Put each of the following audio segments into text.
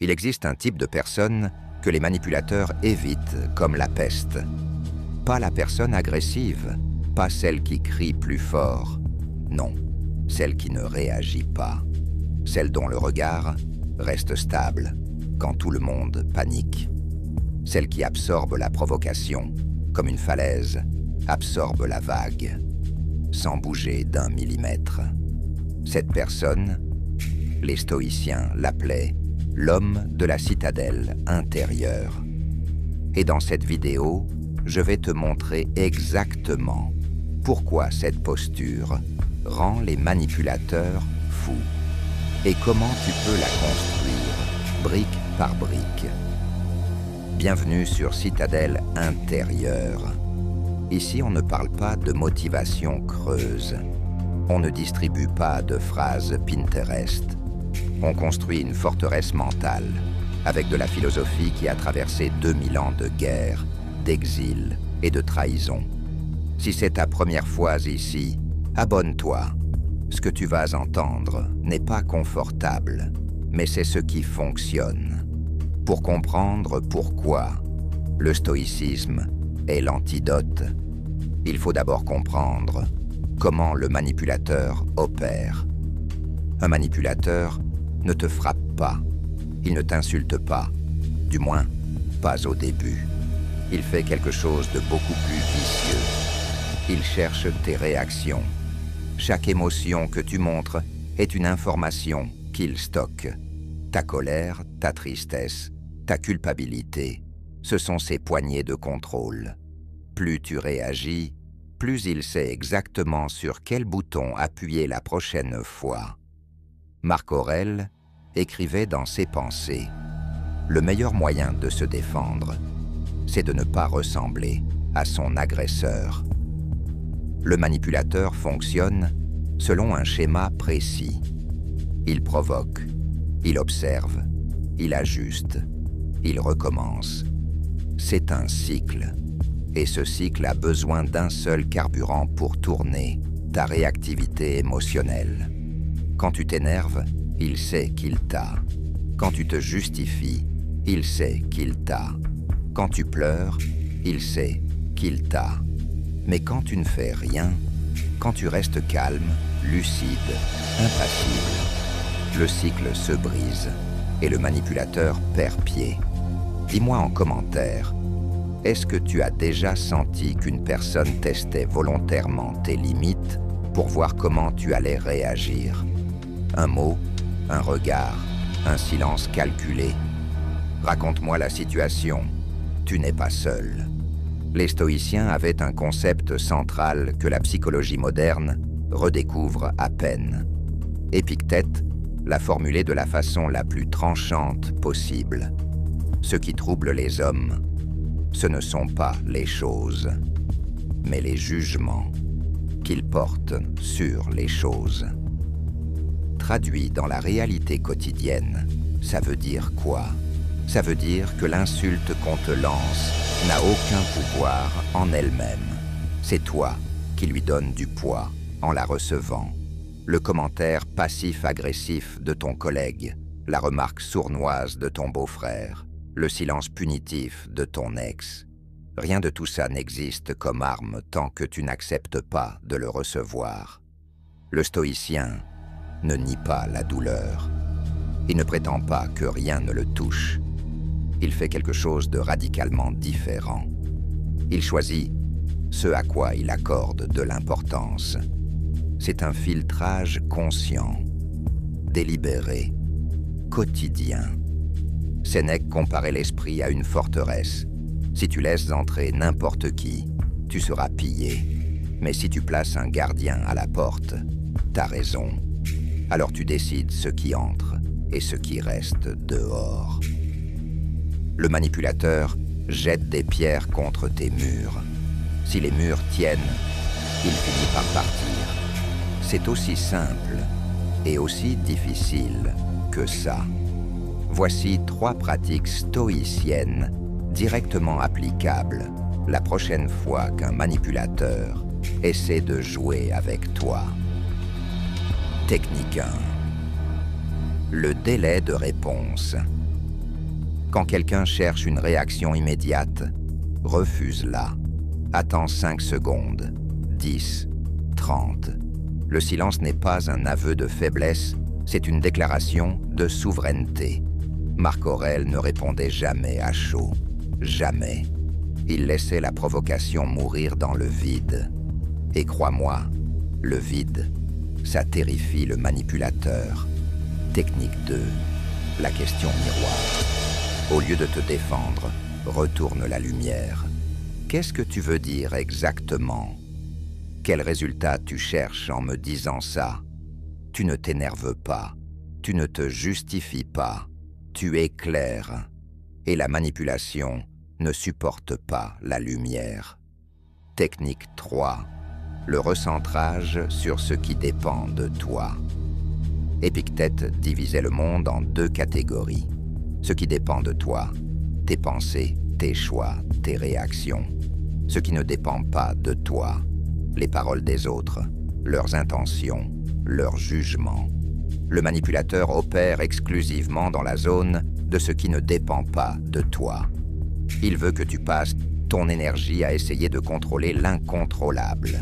Il existe un type de personne que les manipulateurs évitent comme la peste. Pas la personne agressive, pas celle qui crie plus fort. Non, celle qui ne réagit pas. Celle dont le regard reste stable quand tout le monde panique. Celle qui absorbe la provocation, comme une falaise absorbe la vague, sans bouger d'un millimètre. Cette personne, les stoïciens l'appelaient l'homme de la citadelle intérieure. Et dans cette vidéo, je vais te montrer exactement pourquoi cette posture rend les manipulateurs fous et comment tu peux la construire brique par brique. Bienvenue sur Citadelle intérieure. Ici, on ne parle pas de motivation creuse. On ne distribue pas de phrases Pinterest. On construit une forteresse mentale avec de la philosophie qui a traversé 2000 ans de guerre, d'exil et de trahison. Si c'est ta première fois ici, abonne-toi. Ce que tu vas entendre n'est pas confortable, mais c'est ce qui fonctionne. Pour comprendre pourquoi le stoïcisme est l'antidote, il faut d'abord comprendre comment le manipulateur opère. Un manipulateur ne te frappe pas, il ne t'insulte pas, du moins pas au début. Il fait quelque chose de beaucoup plus vicieux. Il cherche tes réactions. Chaque émotion que tu montres est une information qu'il stocke. Ta colère, ta tristesse, ta culpabilité, ce sont ses poignées de contrôle. Plus tu réagis, plus il sait exactement sur quel bouton appuyer la prochaine fois. Marc Aurèle écrivait dans ses pensées « Le meilleur moyen de se défendre, c'est de ne pas ressembler à son agresseur. » Le manipulateur fonctionne selon un schéma précis. Il provoque, il observe, il ajuste, il recommence. C'est un cycle, et ce cycle a besoin d'un seul carburant pour tourner, ta réactivité émotionnelle. Quand tu t'énerves, il sait qu'il t'a. Quand tu te justifies, il sait qu'il t'a. Quand tu pleures, il sait qu'il t'a. Mais quand tu ne fais rien, quand tu restes calme, lucide, impassible, le cycle se brise et le manipulateur perd pied. Dis-moi en commentaire, est-ce que tu as déjà senti qu'une personne testait volontairement tes limites pour voir comment tu allais réagir? Un mot, un regard, un silence calculé. Raconte-moi la situation, tu n'es pas seul. Les stoïciens avaient un concept central que la psychologie moderne redécouvre à peine. Épictète l'a formulé de la façon la plus tranchante possible. Ce qui trouble les hommes, ce ne sont pas les choses, mais les jugements qu'ils portent sur les choses. Traduit dans la réalité quotidienne, ça veut dire quoi? Ça veut dire que l'insulte qu'on te lance n'a aucun pouvoir en elle-même. C'est toi qui lui donnes du poids en la recevant. Le commentaire passif-agressif de ton collègue, la remarque sournoise de ton beau-frère, le silence punitif de ton ex. Rien de tout ça n'existe comme arme tant que tu n'acceptes pas de le recevoir. Le stoïcien ne nie pas la douleur. Il ne prétend pas que rien ne le touche. Il fait quelque chose de radicalement différent. Il choisit ce à quoi il accorde de l'importance. C'est un filtrage conscient, délibéré, quotidien. Sénèque comparait l'esprit à une forteresse. Si tu laisses entrer n'importe qui, tu seras pillé. Mais si tu places un gardien à la porte, t'as raison. Alors tu décides ce qui entre et ce qui reste dehors. Le manipulateur jette des pierres contre tes murs. Si les murs tiennent, il finit par partir. C'est aussi simple et aussi difficile que ça. Voici 3 pratiques stoïciennes directement applicables la prochaine fois qu'un manipulateur essaie de jouer avec toi. Technique 1. Le délai de réponse. Quand quelqu'un cherche une réaction immédiate, refuse-la. Attends 5 secondes, 10, 30. Le silence n'est pas un aveu de faiblesse, c'est une déclaration de souveraineté. Marc Aurèle ne répondait jamais à chaud. Jamais. Il laissait la provocation mourir dans le vide. Et crois-moi, le vide, ça terrifie le manipulateur. Technique 2, la question miroir. Au lieu de te défendre, retourne la lumière. Qu'est-ce que tu veux dire exactement? Quel résultat tu cherches en me disant ça? Tu ne t'énerves pas, tu ne te justifies pas, tu éclaires. Et la manipulation ne supporte pas la lumière. Technique 3. Le recentrage sur ce qui dépend de toi. Épictète divisait le monde en 2 catégories. Ce qui dépend de toi, tes pensées, tes choix, tes réactions. Ce qui ne dépend pas de toi, les paroles des autres, leurs intentions, leurs jugements. Le manipulateur opère exclusivement dans la zone de ce qui ne dépend pas de toi. Il veut que tu passes ton énergie à essayer de contrôler l'incontrôlable,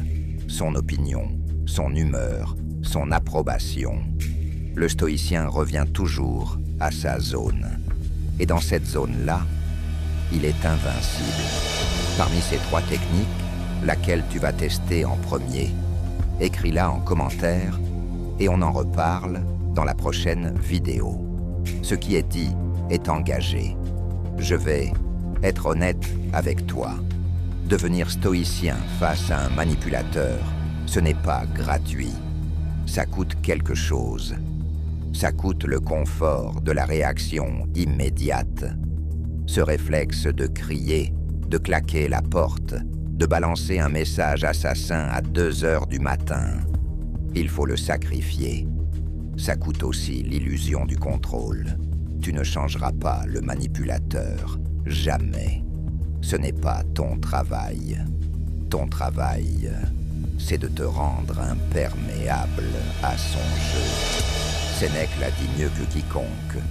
son opinion, son humeur, son approbation. Le stoïcien revient toujours à sa zone. Et dans cette zone-là, il est invincible. Parmi ces 3 techniques, laquelle tu vas tester en premier? Écris-la en commentaire et on en reparle dans la prochaine vidéo. Ce qui est dit est engagé. Je vais être honnête avec toi. Devenir stoïcien face à un manipulateur, ce n'est pas gratuit. Ça coûte quelque chose. Ça coûte le confort de la réaction immédiate. Ce réflexe de crier, de claquer la porte, de balancer un message assassin à 2 heures du matin. Il faut le sacrifier. Ça coûte aussi l'illusion du contrôle. Tu ne changeras pas le manipulateur. Jamais. Ce n'est pas ton travail. Ton travail, c'est de te rendre imperméable à son jeu. Sénèque l'a dit mieux que quiconque.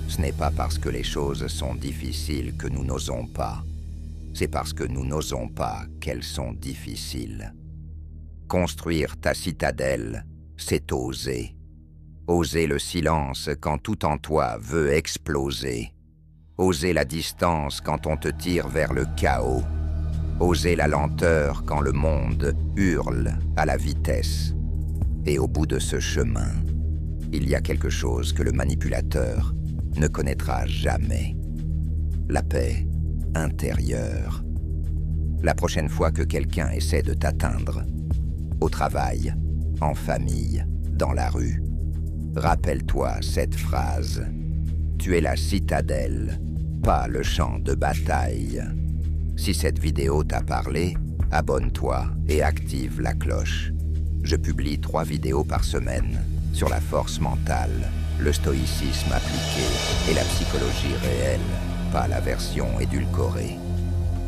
Ce n'est pas parce que les choses sont difficiles que nous n'osons pas. C'est parce que nous n'osons pas qu'elles sont difficiles. Construire ta citadelle, c'est oser. Oser le silence quand tout en toi veut exploser. Oser la distance quand on te tire vers le chaos. Oser la lenteur quand le monde hurle à la vitesse. Et au bout de ce chemin, il y a quelque chose que le manipulateur ne connaîtra jamais. La paix intérieure. La prochaine fois que quelqu'un essaie de t'atteindre, au travail, en famille, dans la rue, rappelle-toi cette phrase. Tu es la citadelle, pas le champ de bataille. Si cette vidéo t'a parlé, abonne-toi et active la cloche. Je publie 3 vidéos par semaine sur la force mentale, le stoïcisme appliqué et la psychologie réelle, pas la version édulcorée.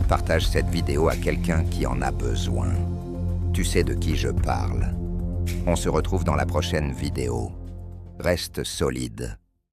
Partage cette vidéo à quelqu'un qui en a besoin. Tu sais de qui je parle. On se retrouve dans la prochaine vidéo. Reste solide.